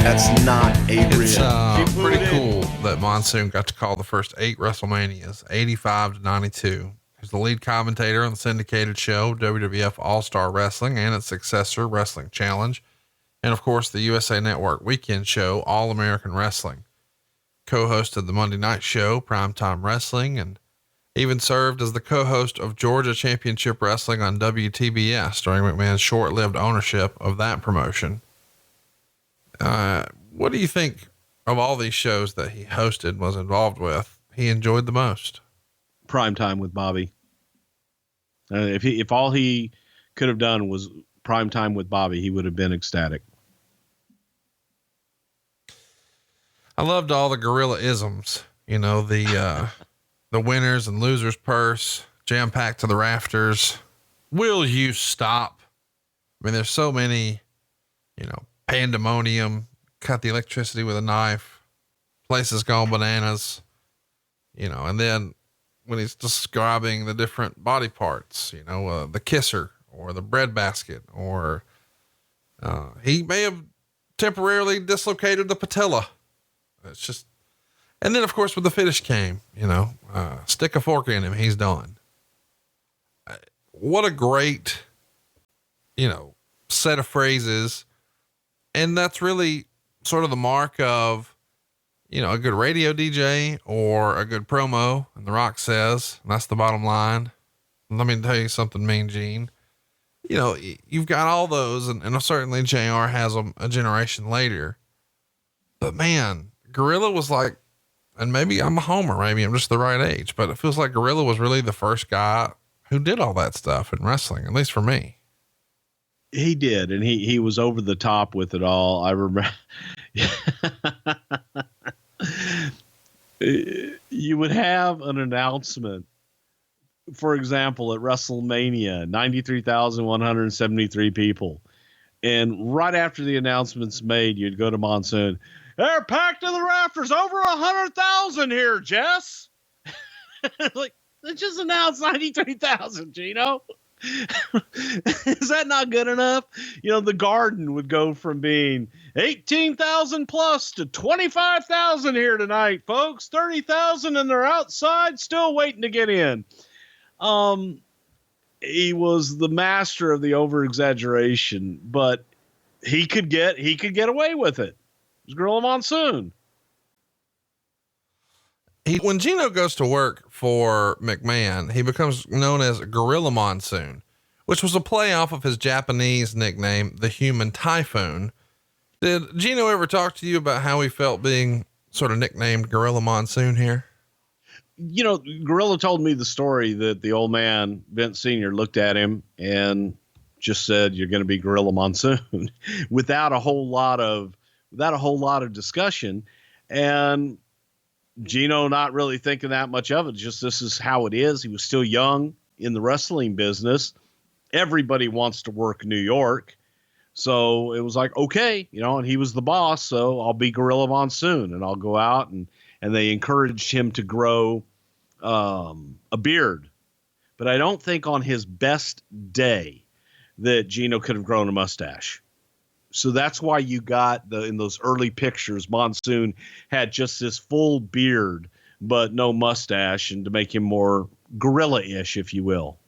That's not a It's pretty cool that Monsoon got to call the first 8 WrestleManias, 85 to 92. He's the lead commentator on the syndicated show, WWF All-Star Wrestling, and its successor, Wrestling Challenge. And of course, the USA Network weekend show, All American Wrestling. Co-hosted the Monday night show, Primetime Wrestling, and even served as the co-host of Georgia Championship Wrestling on WTBS during McMahon's short-lived ownership of that promotion. What do you think of all these shows that he hosted, was involved with, he enjoyed the most? Primetime with Bobby. If all he could have done was Primetime with Bobby, he would have been ecstatic. I loved all the gorilla isms, the winners and losers purse, jam packed to the rafters. Will you stop? I mean, there's so many, pandemonium, cut the electricity with a knife, places gone bananas, and then when he's describing the different body parts, the kisser or the breadbasket, or, he may have temporarily dislocated the patella. It's just, and then of course, when the finish came, stick a fork in him, he's done. What a great, set of phrases. And that's really sort of the mark of, a good radio DJ or a good promo. And The Rock says, and that's the bottom line. Let me tell you something, Mean Gene. You've got all those, and certainly JR has them a generation later. But man, Gorilla was like, and maybe I'm a homer, maybe I'm just the right age, but it feels like Gorilla was really the first guy who did all that stuff in wrestling, at least for me. He did. And he was over the top with it all. I remember you would have an announcement, for example, at WrestleMania, 93,173 people. And right after the announcement's made, you'd go to Monsoon. They're packed to the rafters, over 100,000 here, Jess. Like, they just announced 93,000, Gino. Is that not good enough? The Garden would go from being 18,000 plus to 25,000 here tonight, folks. 30,000 and they're outside still waiting to get in. He was the master of the over exaggeration, but he could get away with it. It was Gorilla Monsoon. When Gino goes to work for McMahon, he becomes known as Gorilla Monsoon, which was a play off of his Japanese nickname, the Human Typhoon. Did Gino ever talk to you about how he felt being sort of nicknamed Gorilla Monsoon here? Gorilla told me the story that the old man, Vince Sr., looked at him and just said, "You're going to be Gorilla Monsoon," without a whole lot of discussion. And Gino not really thinking that much of it. Just, this is how it is. He was still young in the wrestling business. Everybody wants to work New York. So it was like, okay, and he was the boss. So I'll be Gorilla Monsoon and I'll go out, and they encouraged him to grow a beard. But I don't think on his best day that Gino could have grown a mustache. So that's why you got in those early pictures, Monsoon had just this full beard, but no mustache, and to make him more gorilla-ish, if you will.